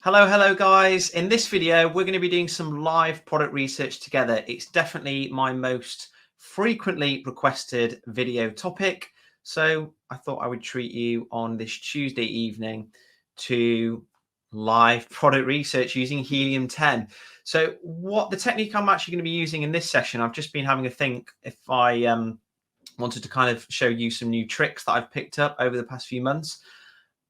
Hello guys. In this video, we're going to be doing some live product research together. It's definitely my most frequently requested video topic. So I thought I would treat you on this Tuesday evening to live product research using Helium 10. So what the technique I'm actually going to be using in this session, I've just been having a think if I wanted to kind of show you some new tricks that I've picked up over the past few months.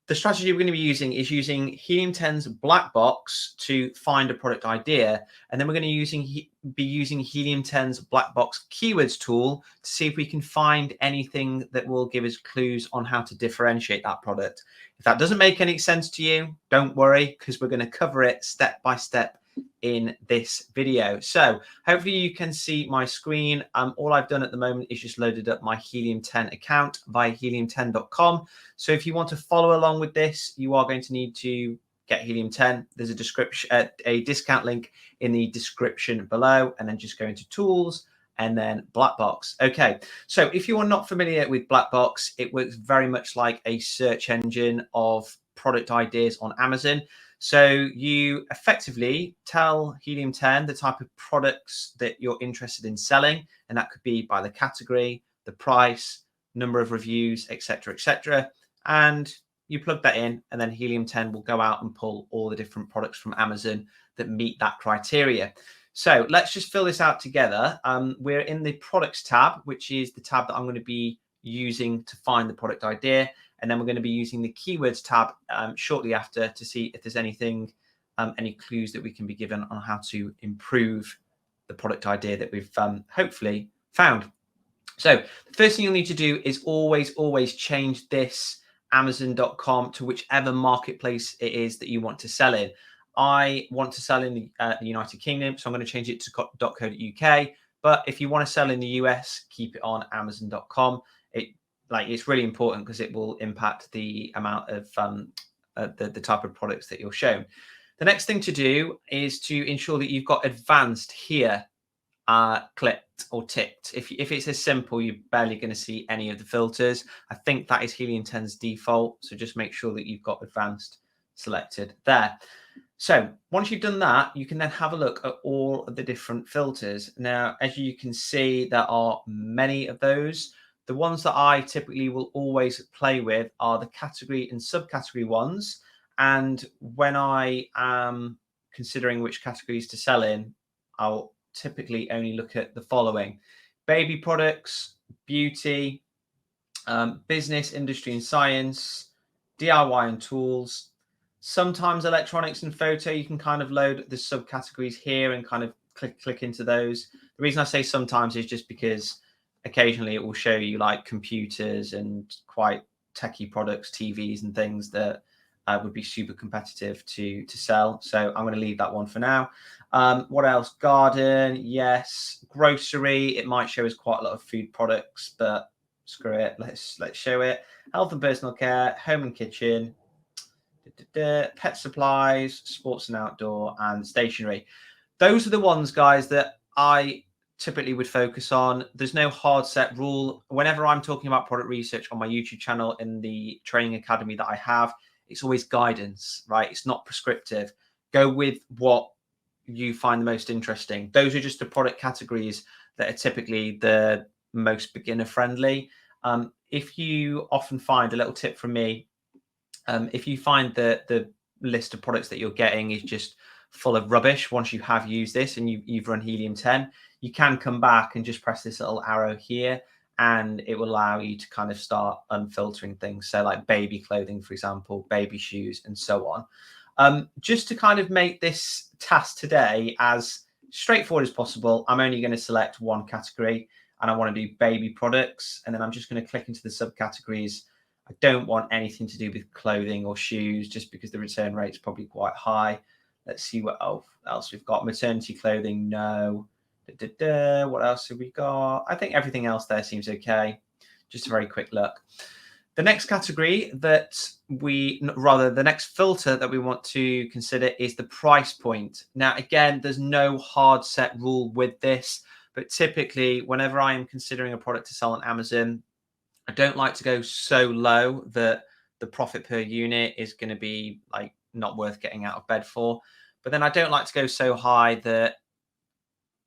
The strategy we're going to be using is using Helium 10's black box to find a product idea. And then we're going to be using Helium 10's black box keywords tool to see if we can find anything that will give us clues on how to differentiate that product. If that doesn't make any sense to you, don't worry, because we're going to cover it step by step in this video. So hopefully you can see my screen. All I've done at the moment is just loaded up my Helium 10 account via helium10.com. So if you want to follow along with this, you are going to need to get Helium 10. There's a description, a discount link in the description below, and then just go into tools and then black box. Okay, so if you are not familiar with black box, it works very much like a search engine of product ideas on Amazon. So you effectively tell Helium 10 the type of products that you're interested in selling, and that could be by the category, the price, number of reviews, etc., etc. And you plug that in, and then Helium 10 will go out and pull all the different products from Amazon that meet that criteria. So let's just fill this out together. We're in the products tab, which is the tab that I'm going to be using to find the product idea. And then we're going to be using the keywords tab shortly after to see if there's anything, any clues that we can be given on how to improve the product idea that we've hopefully found. So the first thing you'll need to do is always change this Amazon.com to whichever marketplace it is that you want to sell in. I want to sell in the United Kingdom, so I'm going to change it to .co.uk. But if you want to sell in the US, keep it on Amazon.com. It's really important because it will impact the amount of the type of products that you're shown. The next thing to do is to ensure that you've got advanced here clicked or ticked. If it's as simple, you're barely going to see any of the filters. I think that is Helium 10's default. So just make sure that you've got advanced selected there. So once you've done that, you can then have a look at all of the different filters. Now, as you can see, there are many of those. The ones that I typically will always play with are the category and subcategory ones. And when I am considering which categories to sell in, I'll typically only look at the following: baby products, beauty, business, industry and science, DIY and tools. Sometimes electronics and photo, you can kind of load the subcategories here and kind of click into those. The reason I say sometimes is just because occasionally it will show you like computers and quite techie products, TVs and things that would be super competitive to sell. So I'm going to leave that one for now. What else? Garden, yes. Grocery, it might show us quite a lot of food products, but screw it. Let's show it. Health and personal care, home and kitchen, pet supplies, sports and outdoor, and stationery. Those are the ones, guys, that I typically would focus on. There's no hard set rule. Whenever I'm talking about product research on my YouTube channel in the training academy that I have, it's always guidance, right? It's not prescriptive. Go with what you find the most interesting. Those are just the product categories that are typically the most beginner friendly. If you often find, a little tip from me, if you find that the list of products that you're getting is just full of rubbish once you have used this and you've run Helium 10, you can come back and just press this little arrow here, and it will allow you to kind of start unfiltering things. So like baby clothing, for example, baby shoes, and so on. Just to kind of make this task today as straightforward as possible, I'm only going to select one category, and I want to do baby products. And then I'm just going to click into the subcategories. I don't want anything to do with clothing or shoes, just because the return rate is probably quite high. Let's see what else we've got. Maternity clothing, no. What else have we got? I think everything else there seems okay. Just a very quick look. The next category that the next filter that we want to consider is the price point. Now, again, there's no hard set rule with this, but typically whenever I am considering a product to sell on Amazon, I don't like to go so low that the profit per unit is going to be like not worth getting out of bed for. But then I don't like to go so high that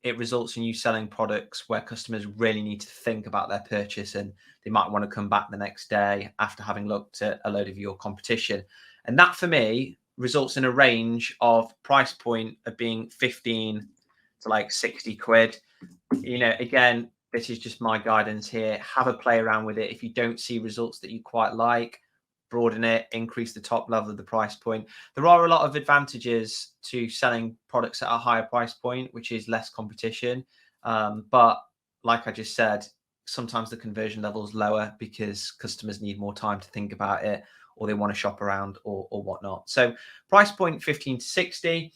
it results in you selling products where customers really need to think about their purchase, and they might want to come back the next day after having looked at a load of your competition. And that for me results in a range of price point of being 15 to like 60 quid. Again, this is just my guidance here. Have a play around with it. If you don't see results that you quite like, broaden it, increase the top level of the price point. There are a lot of advantages to selling products at a higher price point, which is less competition. But like I just said, sometimes the conversion level is lower because customers need more time to think about it, or they want to shop around or whatnot. So price point 15 to 60.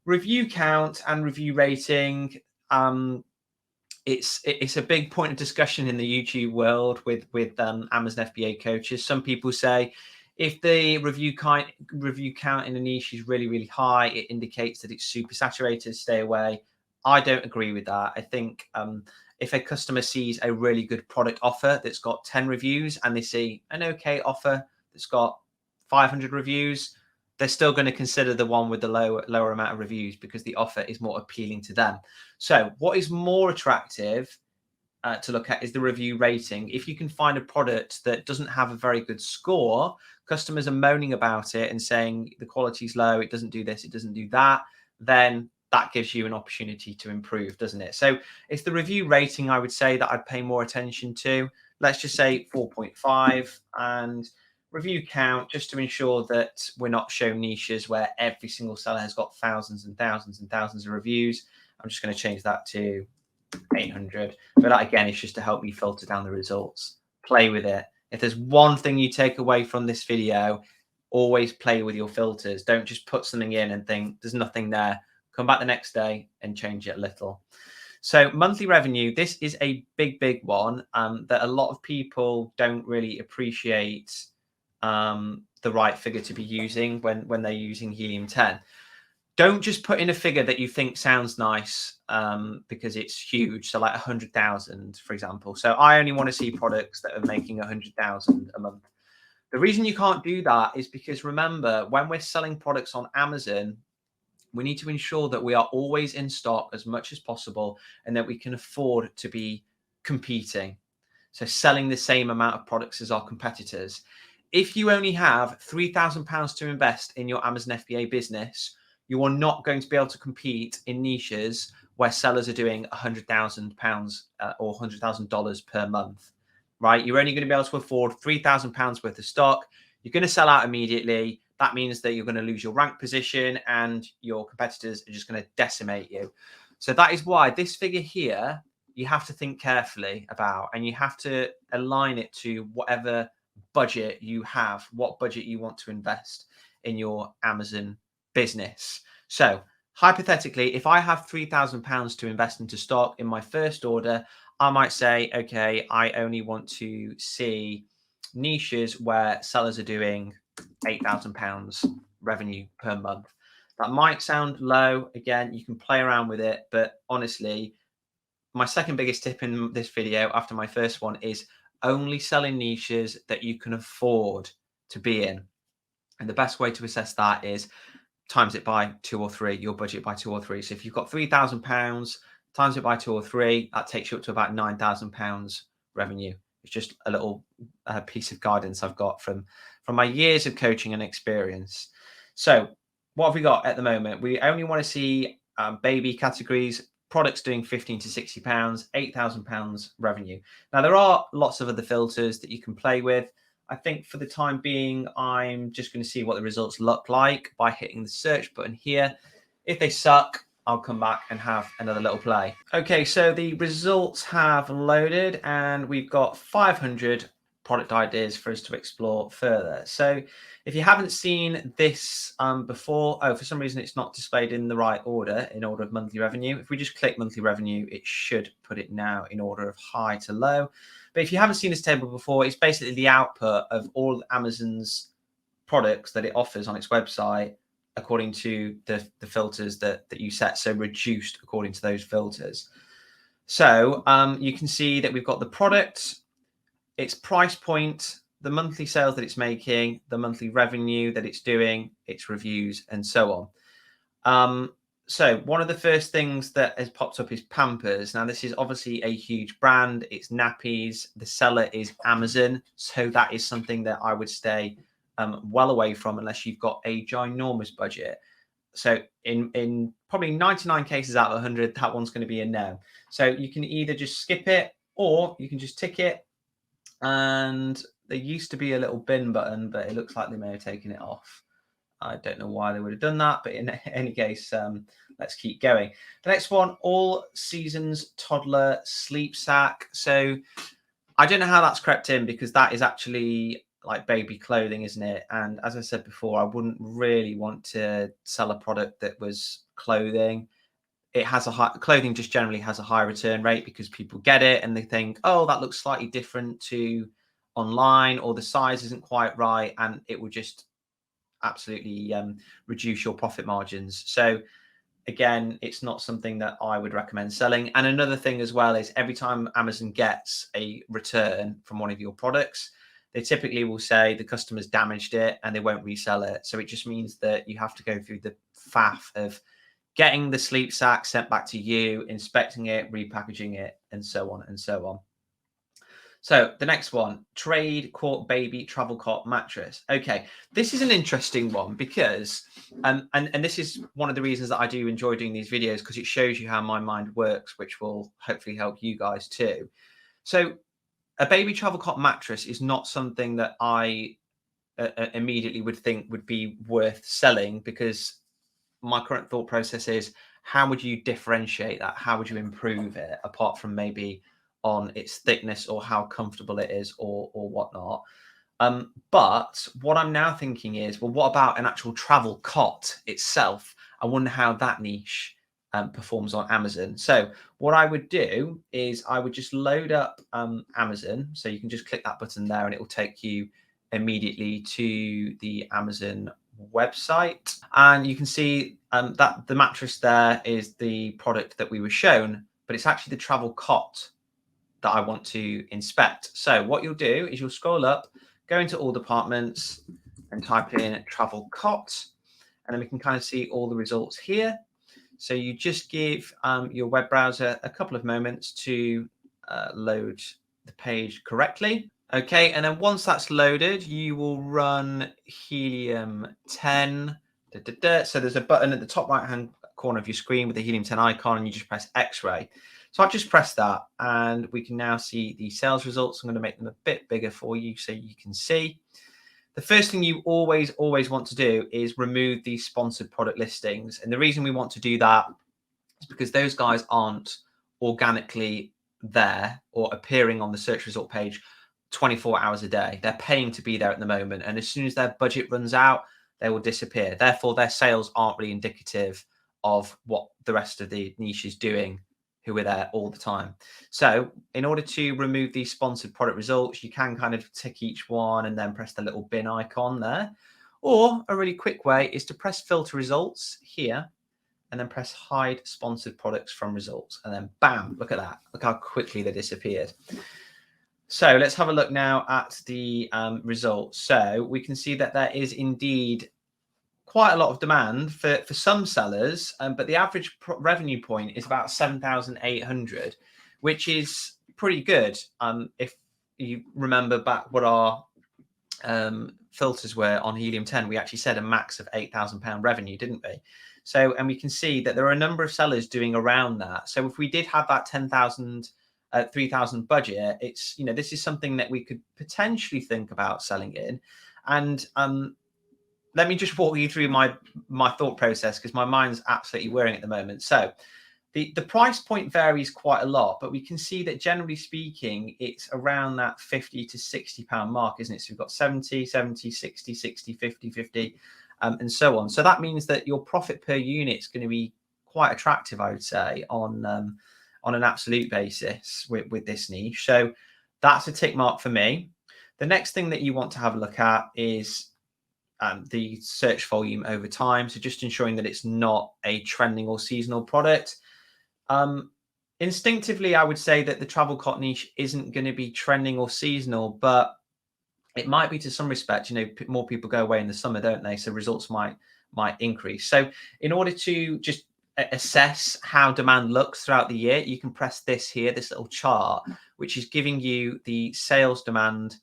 Review count and review rating. It's a big point of discussion in the YouTube world with Amazon FBA coaches. Some people say if the review count in a niche is really high, it indicates that it's super saturated. Stay away. I don't agree with that. I think if a customer sees a really good product offer that's got 10 reviews and they see an okay offer that's got 500 reviews, they're still going to consider the one with the lower amount of reviews because the offer is more appealing to them. So what is more attractive to look at is the review rating. If you can find a product that doesn't have a very good score, customers are moaning about it and saying the quality's low, it doesn't do this, it doesn't do that, then that gives you an opportunity to improve, doesn't it? So it's the review rating, I would say, that I'd pay more attention to. Let's just say 4.5, and review count, just to ensure that we're not showing niches where every single seller has got thousands and thousands and thousands of reviews. I'm just going to change that to 800. But that, again, is just to help me filter down the results. Play with it. If there's one thing you take away from this video, always play with your filters. Don't just put something in and think there's nothing there. Come back the next day and change it a little. So monthly revenue, this is a big one that a lot of people don't really appreciate the right figure to be using when they're using Helium 10. Don't just put in a figure that you think sounds nice because it's huge. So like 100,000, for example. So I only want to see products that are making 100,000 a month. The reason you can't do that is because, remember, when we're selling products on Amazon, we need to ensure that we are always in stock as much as possible and that we can afford to be competing. So selling the same amount of products as our competitors. If you only have £3,000 to invest in your Amazon FBA business, you are not going to be able to compete in niches where sellers are doing £100,000 or $100,000 per month, right? You're only going to be able to afford £3,000 worth of stock. You're going to sell out immediately. That means that you're going to lose your rank position and your competitors are just going to decimate you. So that is why this figure here, you have to think carefully about, and you have to align it to whatever budget you have, what budget you want to invest in your Amazon business. So hypothetically, if I have £3,000 to invest into stock in my first order, I might say, okay, I only want to see niches where sellers are doing £8,000 revenue per month. That might sound low. Again, you can play around with it, but honestly, my second biggest tip in this video after my first one is only selling niches that you can afford to be in. And the best way to assess that is times it by 2 or 3, your budget by 2 or 3. So if you've got £3,000, times it by 2 or 3, that takes you up to about £9,000 revenue. It's just a little piece of guidance I've got from my years of coaching and experience. So what have we got at the moment? We only want to see baby categories, products doing £15 to £60, £8,000 revenue. Now, there are lots of other filters that you can play with. I think for the time being, I'm just going to see what the results look like by hitting the search button here. If they suck, I'll come back and have another little play. Okay, so the results have loaded and we've got 500 product ideas for us to explore further. So if you haven't seen this before, for some reason it's not displayed in the right order, in order of monthly revenue. If we just click monthly revenue, it should put it now in order of high to low. But if you haven't seen this table before, it's basically the output of all Amazon's products that it offers on its website according to the filters that you set, so reduced according to those filters. So you can see that we've got the product, its price point, the monthly sales that it's making, the monthly revenue that it's doing, its reviews, and so on. So one of the first things that has popped up is Pampers. Now, this is obviously a huge brand. It's nappies. The seller is Amazon. So that is something that I would stay well away from unless you've got a ginormous budget. So in probably 99 cases out of 100, that one's going to be a no. So you can either just skip it or you can just tick it. And there used to be a little bin button, but it looks like they may have taken it off. I don't know why they would have done that, but in any case, let's keep going. The next one, all seasons toddler sleep sack. So I don't know how that's crept in because that is actually like baby clothing, isn't it? And as I said before, I wouldn't really want to sell a product that was clothing. It has clothing just generally has a high return rate because people get it and they think, oh, that looks slightly different to online, or the size isn't quite right, and it will just absolutely reduce your profit margins. So again, it's not something that I would recommend selling. And another thing as well is every time Amazon gets a return from one of your products, they typically will say the customer's damaged it and they won't resell it. So it just means that you have to go through the faff of getting the sleep sack sent back to you, inspecting it, repackaging it, and so on and so on. So the next one, trade quote baby travel cot mattress. Okay, this is an interesting one because, and this is one of the reasons that I do enjoy doing these videos, because it shows you how my mind works, which will hopefully help you guys too. So a baby travel cot mattress is not something that I immediately would think would be worth selling, because my current thought process is, how would you differentiate that? How would you improve it apart from maybe on its thickness or how comfortable it is or whatnot? But what I'm now thinking is, well, what about an actual travel cot itself? I wonder how that niche performs on Amazon. So what I would do is I would just load up Amazon. So you can just click that button there and it will take you immediately to the Amazon website. And you can see that the mattress there is the product that we were shown, but it's actually the travel cot that I want to inspect. So what you'll do is you'll scroll up, go into all departments and type in travel cot, and then we can kind of see all the results here. So you just give your web browser a couple of moments to load the page correctly. Okay, and then once that's loaded, you will run Helium 10. So there's a button at the top right-hand corner of your screen with the Helium 10 icon, and you just press X-ray. So I've just pressed that, and we can now see the sales results. I'm going to make them a bit bigger for you so you can see. The first thing you always want to do is remove these sponsored product listings. And the reason we want to do that is because those guys aren't organically there or appearing on the search result page 24 hours a day. They're paying to be there at the moment. And as soon as their budget runs out, they will disappear. Therefore, their sales aren't really indicative of what the rest of the niche is doing, who are there all the time. So in order to remove these sponsored product results, you can kind of tick each one and then press the little bin icon there. Or a really quick way is to press filter results here and then press hide sponsored products from results. And then bam, look at that. Look how quickly they disappeared. So let's have a look now at the results. So we can see that there is indeed quite a lot of demand for some sellers, but the average revenue point is about 7,800, which is pretty good. If you remember back what our filters were on Helium 10, we actually said a max of £8,000 revenue, didn't we? So, and we can see that there are a number of sellers doing around that. So if we did have that 10,000, 3,000 budget, it's, you know, this is something that we could potentially think about selling in. And let me just walk you through my thought process, because my mind's absolutely whirring at the moment. So the price point varies quite a lot, but we can see that generally speaking, it's around that 50 to 60 pound mark, isn't it? So we've got 70, 70, 60, 60, 50, 50, and so on. So that means that your profit per unit is going to be quite attractive, I would say, on an absolute basis with this niche. So that's a tick mark for me. The next thing that you want to have a look at is the search volume over time. So just ensuring that it's not a trending or seasonal product. Instinctively, I would say that the travel cot niche isn't going to be trending or seasonal, but it might be to some respect, more people go away in the summer, don't they? So results might increase. So in order to just assess how demand looks throughout the year, you can press this here, this little chart, which is giving you the sales demand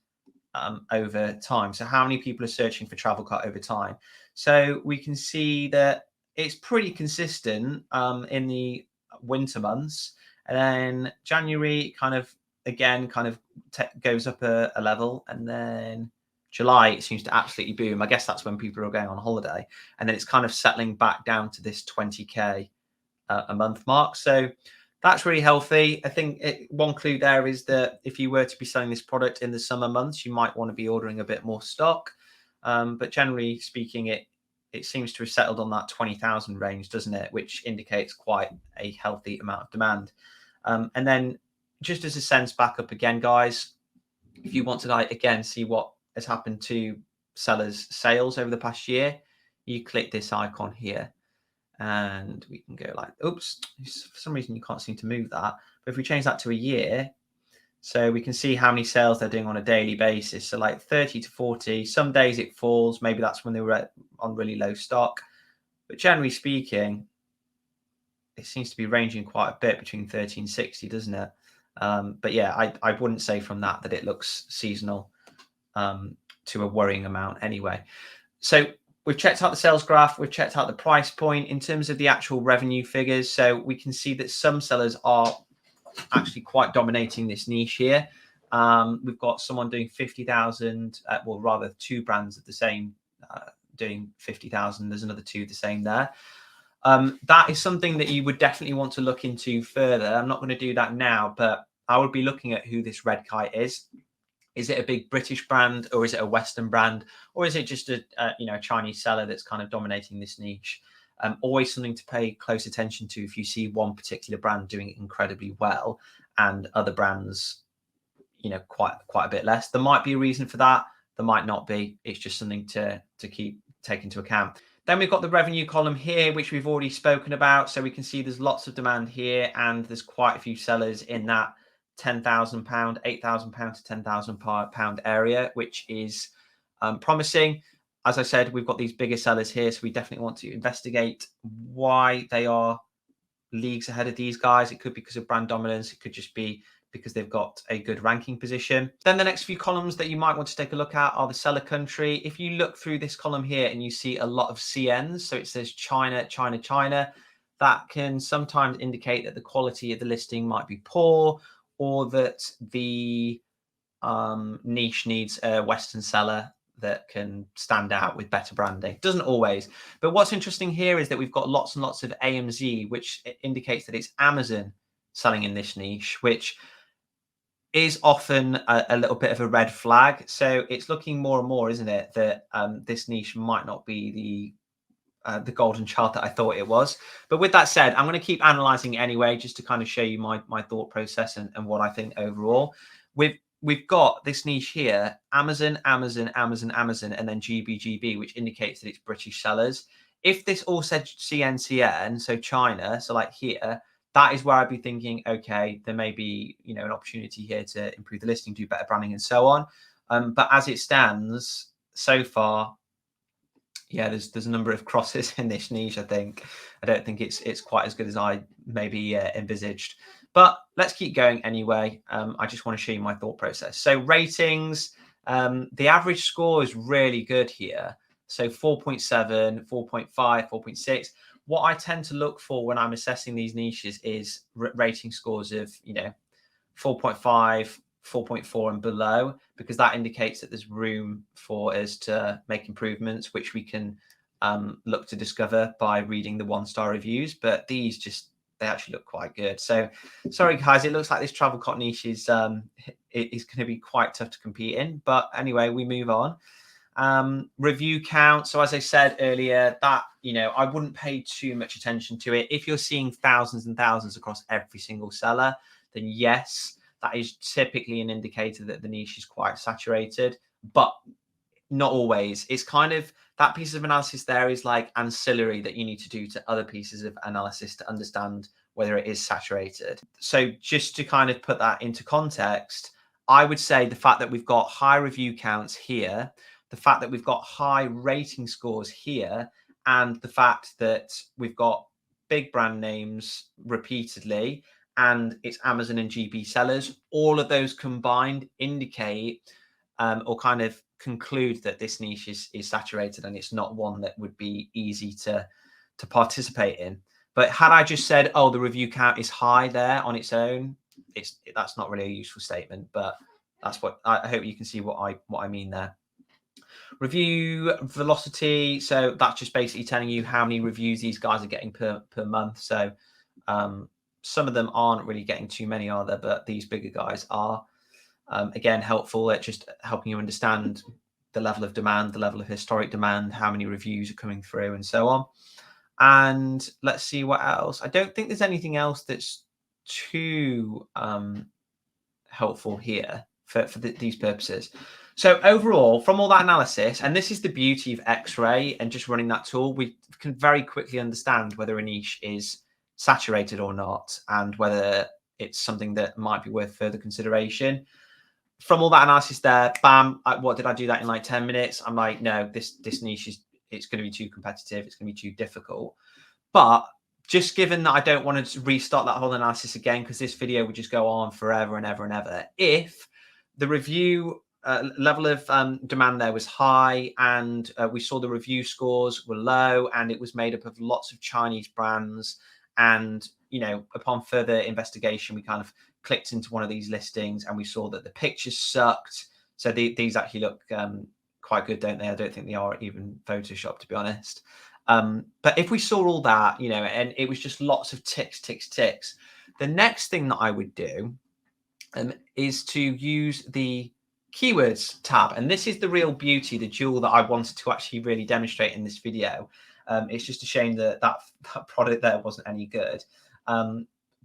over time. So how many people are searching for travel car over time? So we can see that it's pretty consistent in the winter months, and then January again goes up a level, and then July it seems to absolutely boom. I guess that's when people are going on holiday, and then it's kind of settling back down to this 20k a month mark. So that's really healthy. I think one clue there is that if you were to be selling this product in the summer months, you might want to be ordering a bit more stock. But generally speaking, it seems to have settled on that 20,000 range, doesn't it? Which indicates quite a healthy amount of demand. And then just as a sense back up again, guys, if you want to again see what has happened to sellers' sales over the past year, you click this icon here. And we can go like, oops, for some reason you can't seem to move that. But if we change that to a year, so we can see how many sales they're doing on a daily basis. So like 30 to 40, some days it falls. Maybe that's when they were on really low stock. But generally speaking, it seems to be ranging quite a bit between 30 and 60, doesn't it? But yeah, I wouldn't say from that it looks seasonal to a worrying amount anyway. So we've checked out the sales graph. We've checked out the price point in terms of the actual revenue figures. So we can see that some sellers are actually quite dominating this niche here. We've got someone doing 50,000, well, rather two brands of the same doing 50,000. There's another two the same there. That is something that you would definitely want to look into further. I'm not going to do that now, but I would be looking at who this Red Kite is. Is it a big British brand, or is it a Western brand, or is it just a Chinese seller that's kind of dominating this niche? Always something to pay close attention to if you see one particular brand doing it incredibly well and other brands, quite a bit less. There might be a reason for that. There might not be. It's just something to take into account. Then we've got the revenue column here, which we've already spoken about. So we can see there's lots of demand here, and there's quite a few sellers in that £10,000, £8,000 to £10,000 area, which is promising. As I said, we've got these bigger sellers here, so we definitely want to investigate why they are leagues ahead of these guys. It could be because of brand dominance. It could just be because they've got a good ranking position. Then the next few columns that you might want to take a look at are the seller country. If you look through this column here and you see a lot of CNs, so it says China, China, China, that can sometimes indicate that the quality of the listing might be poor, or that the niche needs a Western seller that can stand out with better branding. Doesn't always. But what's interesting here is that we've got lots and lots of AMZ, which indicates that it's Amazon selling in this niche, which is often a little bit of a red flag. So it's looking more and more, isn't it, that this niche might not be the golden child that I thought it was. But with that said, I'm going to keep analyzing it anyway, just to kind of show you my thought process and what I think overall. We've got this niche here, Amazon, Amazon, Amazon, Amazon, and then GB, which indicates that it's British sellers. If this all said CNCN, so China, so like here, that is where I'd be thinking, okay, there may be, an opportunity here to improve the listing, do better branding and so on. But as it stands so far, yeah, there's a number of crosses in this niche. I don't think it's quite as good as I maybe envisaged. But let's keep going anyway. I just want to show you my thought process. So ratings, the average score is really good here. So 4.7, 4.5, 4.6. What I tend to look for when I'm assessing these niches is rating scores of 4.5, 4.4 and below, because that indicates that there's room for us to make improvements, which we can look to discover by reading the 1-star reviews. But these they actually look quite good. So sorry guys, it looks like this travel cot niche is going to be quite tough to compete in. But anyway, we move on. Review count. So as I said earlier, that I wouldn't pay too much attention to it. If you're seeing thousands and thousands across every single seller, then yes, that is typically an indicator that the niche is quite saturated, but not always. It's kind of that piece of analysis there is like ancillary that you need to do to other pieces of analysis to understand whether it is saturated. So just to kind of put that into context, I would say the fact that we've got high review counts here, the fact that we've got high rating scores here, and the fact that we've got big brand names repeatedly, and it's Amazon and GB sellers, all of those combined indicate or kind of conclude that this niche is saturated and it's not one that would be easy to participate in. But had I just said, oh, the review count is high there on its own, that's not really a useful statement, but that's what I hope you can see what I mean there. Review velocity, so that's just basically telling you how many reviews these guys are getting per month. So some of them aren't really getting too many, are there? But these bigger guys are. Again, helpful at just helping you understand the level of demand, the level of historic demand, how many reviews are coming through, and so on. And let's see what else. I don't think there's anything else that's too helpful here for these purposes. So overall, from all that analysis, and this is the beauty of X-ray and just running that tool, we can very quickly understand whether a niche is saturated or not, and whether it's something that might be worth further consideration. From all that analysis there, bam, what did I do that in like 10 minutes? I'm like, no, this niche it's going to be too competitive. It's going to be too difficult. But just given that I don't want to restart that whole analysis again, because this video would just go on forever and ever and ever. If the review level of demand there was high, and we saw the review scores were low, and it was made up of lots of Chinese brands, and upon further investigation, we kind of clicked into one of these listings and we saw that the pictures sucked. So these actually look quite good, don't they? I don't think they are even Photoshop, to be honest. But if we saw all that, and it was just lots of ticks, the next thing that I would do is to use the keywords tab. And this is the real beauty, the jewel that I wanted to actually really demonstrate in this video. It's just a shame that product there wasn't any good.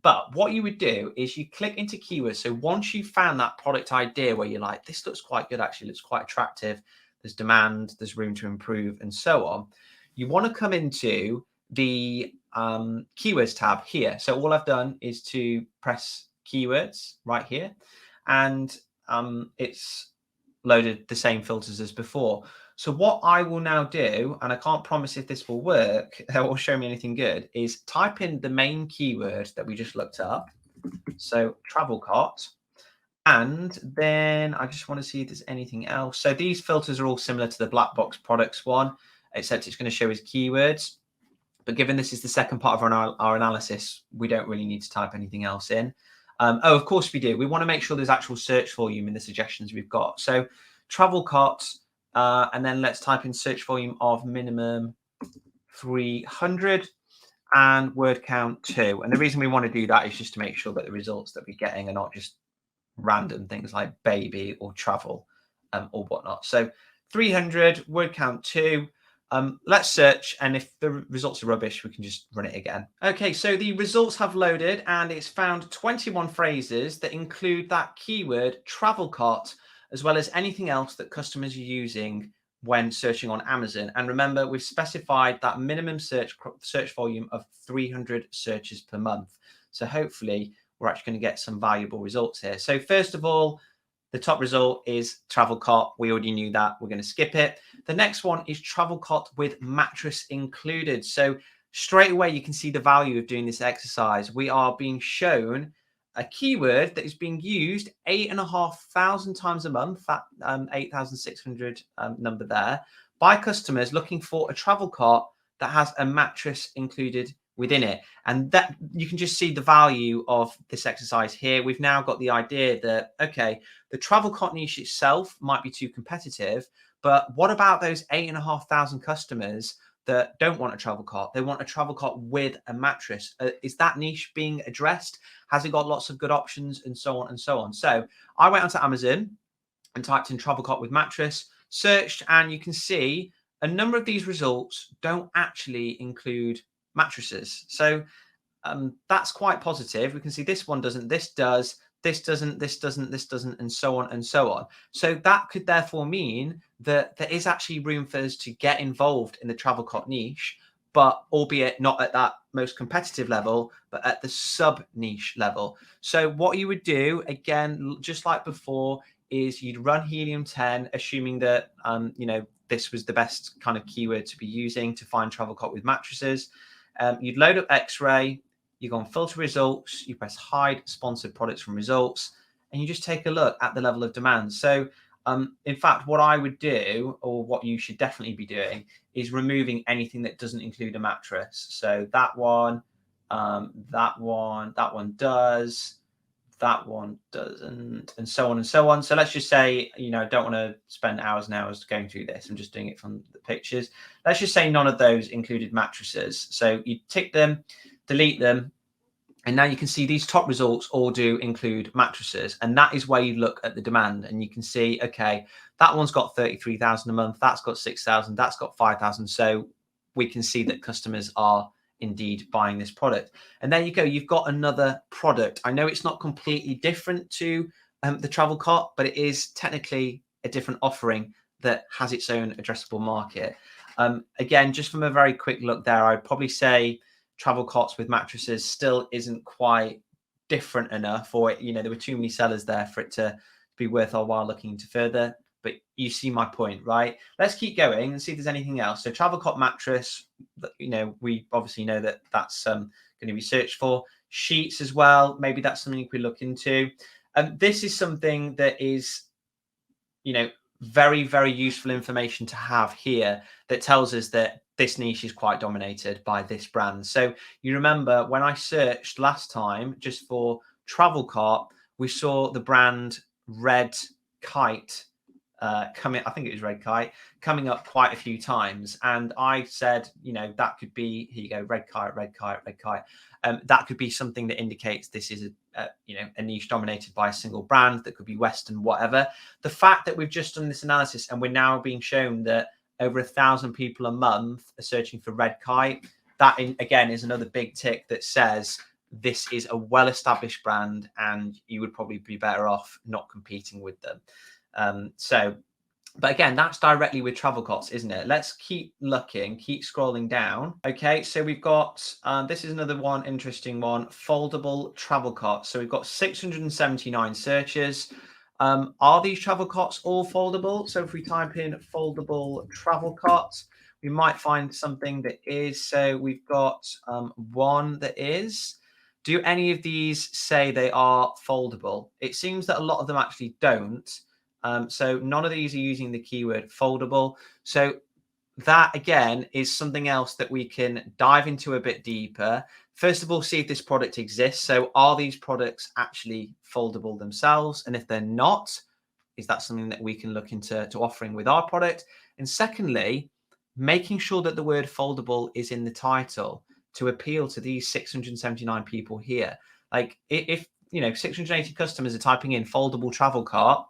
But what you would do is you click into keywords. So once you've found that product idea where you're like, this looks quite good, actually looks quite attractive, there's demand, there's room to improve, and so on, you want to come into the keywords tab here. So all I've done is to press keywords right here, and it's loaded the same filters as before. So what I will now do, and I can't promise if this will work or show me anything good, is type in the main keyword that we just looked up. So travel cart. And then I just want to see if there's anything else. So these filters are all similar to the black box products one, except it's going to show us keywords. But given this is the second part of our analysis, we don't really need to type anything else in. Oh, of course we do. We want to make sure there's actual search volume in the suggestions we've got. So travel carts, and then let's type in search volume of minimum 300 and word count 2. And the reason we want to do that is just to make sure that the results that we're getting are not just random things like baby or travel or whatnot. So 300, word count 2. Let's search, and if the results are rubbish, we can just run it again. Okay, so the results have loaded, and it's found 21 phrases that include that keyword travel cart, as well as anything else that customers are using when searching on Amazon. And remember, we've specified that minimum search volume of 300 searches per month. So hopefully we're actually going to get some valuable results here. So first of all, the top result is travel cart. We already knew that. We're going to skip it. The next one is travel cart with mattress included. So straight away, you can see the value of doing this exercise. We are being shown a keyword that is being used 8,500 times a month, that 8,600 number there, by customers looking for a travel cart that has a mattress included within it. And that you can just see the value of this exercise here. We've now got the idea that, okay, the travel cart niche itself might be too competitive, but what about those 8,500 customers that don't want a travel cart? They want a travel cart with a mattress. Is that niche being addressed? Has it got lots of good options, and so on and so on? So I went onto Amazon and typed in travel cart with mattress, searched, and you can see a number of these results don't actually include mattresses. So that's quite positive. We can see this one doesn't, this does, this doesn't, this doesn't, this doesn't, and so on and so on. So that could therefore mean that there is actually room for us to get involved in the travel cart niche, but albeit not at that most competitive level, but at the sub niche level. So what you would do, again, just like before, is you'd run Helium 10, assuming that, this was the best kind of keyword to be using to find travel cot with mattresses. You'd load up X-ray, you go on filter results, you press hide sponsored products from results, and you just take a look at the level of demand. So in fact, what I would do, or what you should definitely be doing, is removing anything that doesn't include a mattress. So that one does, that one doesn't, and so on and so on. So let's just say, I don't want to spend hours and hours going through this. I'm just doing it from the pictures. Let's just say none of those included mattresses. So you tick them, delete them, and now you can see these top results all do include mattresses. And that is where you look at the demand and you can see, okay, that one's got 33,000 a month. That's got 6,000. That's got 5,000. So we can see that customers are indeed buying this product. And there you go. You've got another product. I know it's not completely different to the travel cot, but it is technically a different offering that has its own addressable market. Again, just from a very quick look there, I'd probably say travel cots with mattresses still isn't quite different enough, or there were too many sellers there for it to be worth our while looking into further. But you see my point, right? Let's keep going and see if there's anything else. So travel cot mattress, we obviously know that that's going to be searched for. Sheets as well, maybe that's something we look into. This is something that is very, very useful information to have here that tells us that this niche is quite dominated by this brand. So you remember when I searched last time just for travel cart, we saw the brand Red Kite coming, I think it was Red Kite, coming up quite a few times. And I said, that could be, here you go, Red Kite, Red Kite, Red Kite. That could be something that indicates this is a niche dominated by a single brand. That could be Western, whatever. The fact that we've just done this analysis and we're now being shown that over 1,000 people a month are searching for Red Kite, that again is another big tick that says this is a well-established brand and you would probably be better off not competing with them. But again, that's directly with travel cots, isn't it? Let's keep looking, keep scrolling down. Okay, so we've got, this is another one, interesting one, foldable travel cots. So we've got 679 searches. Are these travel cots all foldable? So if we type in foldable travel cots, we might find something that is. So we've got one that is. Do any of these say they are foldable? It seems that a lot of them actually don't. So none of these are using the keyword foldable. So that again is something else that we can dive into a bit deeper. First of all, see if this product exists. So are these products actually foldable themselves? And if they're not, is that something that we can look into offering with our product? And secondly, making sure that the word foldable is in the title to appeal to these 679 people here. Like if 680 customers are typing in foldable travel cart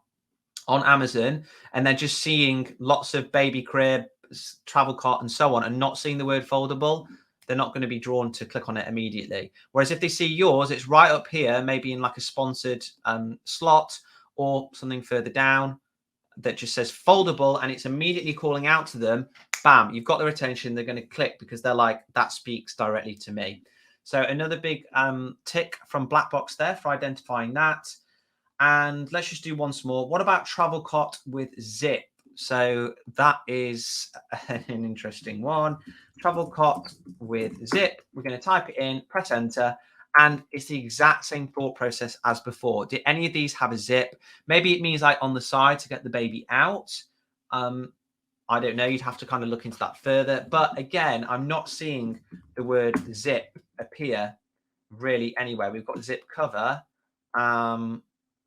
on Amazon and they're just seeing lots of baby crib, travel cart and so on and not seeing the word foldable, they're not going to be drawn to click on it immediately. Whereas if they see yours, it's right up here, maybe in like a sponsored slot or something further down that just says foldable and it's immediately calling out to them, bam, you've got their attention. They're going to click because they're like, that speaks directly to me. So another big tick from Blackbox there for identifying that. And let's just do once more. What about travel cot with zip? So that is an interesting one. Travel cot with zip. We're going to type it in, press enter, and it's the exact same thought process as before. Did any of these have a zip? Maybe it means like on the side to get the baby out. I don't know. You'd have to kind of look into that further. But again, I'm not seeing the word zip appear really anywhere. We've got zip cover.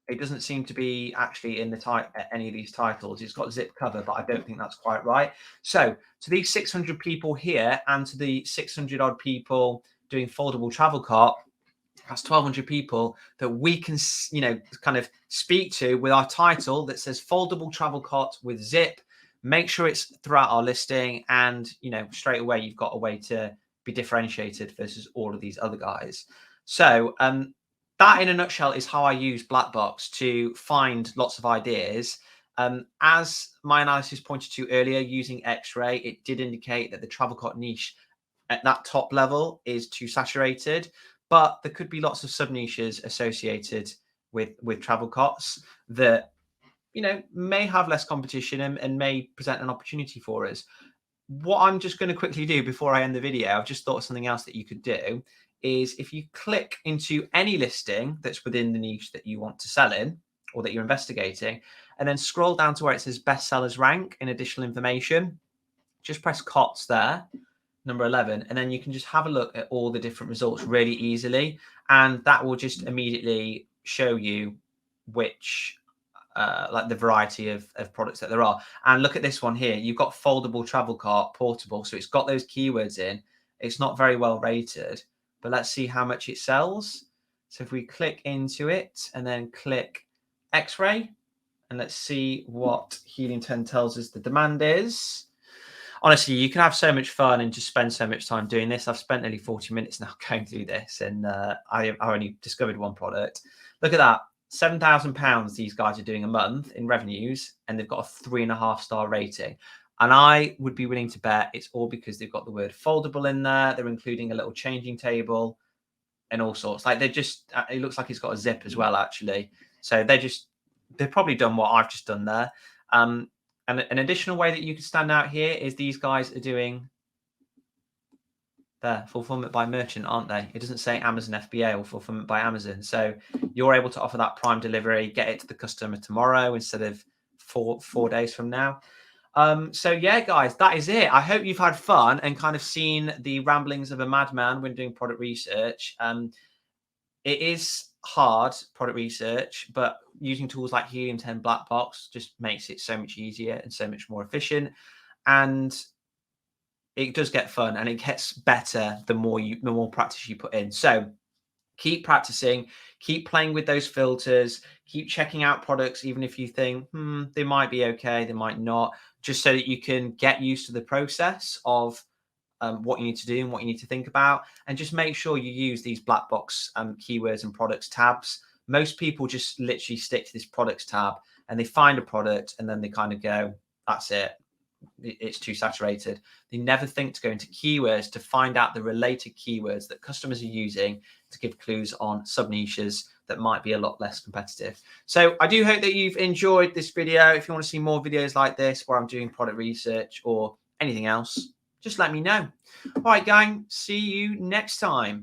It doesn't seem to be actually in the any of these titles. It's got zip cover, but I don't think that's quite right. So to these 600 people here and to the 600 odd people doing foldable travel cart, that's 1,200 people that we can, kind of speak to with our title that says foldable travel cart with zip. Make sure it's throughout our listing and, straight away you've got a way to be differentiated versus all of these other guys. So, that in a nutshell is how I use Blackbox to find lots of ideas. As my analysis pointed to earlier, using X-ray, it did indicate that the travel cart niche at that top level is too saturated, but there could be lots of sub niches associated with travel cots that may have less competition and may present an opportunity for us. What I'm just going to quickly do before I end the video, I've just thought of something else that you could do, is if you click into any listing that's within the niche that you want to sell in or that you're investigating, and then scroll down to where it says best sellers rank and additional information, just press COTS there, number 11, and then you can just have a look at all the different results really easily, and that will just immediately show you which like the variety of products that there are. And look at this one here. You've got foldable travel cart, portable. So it's got those keywords in. It's not very well rated, but let's see how much it sells. So if we click into it and then click X-ray, and let's see what Helium 10 tells us the demand is. Honestly, you can have so much fun and just spend so much time doing this. I've spent nearly 40 minutes now going through this, and I only discovered one product. Look at that. £7,000 these guys are doing a month in revenues, and they've got a 3.5-star rating. And I would be willing to bet it's all because they've got the word foldable in there. They're including a little changing table and all sorts. Like it looks like it's got a zip as well, actually. So they've probably done what I've just done there. And an additional way that you can stand out here is these guys are doing their fulfillment by merchant, aren't they? It doesn't say Amazon FBA or fulfillment by Amazon. So you're able to offer that prime delivery, get it to the customer tomorrow instead of four days from now. So yeah, guys, that is it. I hope you've had fun and kind of seen the ramblings of a madman when doing product research. It is hard product research, but using tools like Helium 10 Black Box just makes it so much easier and so much more efficient. And it does get fun and it gets better the more practice you put in. So keep practicing, keep playing with those filters, keep checking out products, even if you think they might be okay, they might not, just so that you can get used to the process of what you need to do and what you need to think about. And just make sure you use these black box keywords and products tabs. Most people just literally stick to this products tab and they find a product and then they kind of go, that's it. It's too saturated. They never think to go into keywords to find out the related keywords that customers are using to give clues on sub niches that might be a lot less competitive. So I do hope that you've enjoyed this video. If you want to see more videos like this where I'm doing product research or anything else, just let me know. All right, gang, see you next time.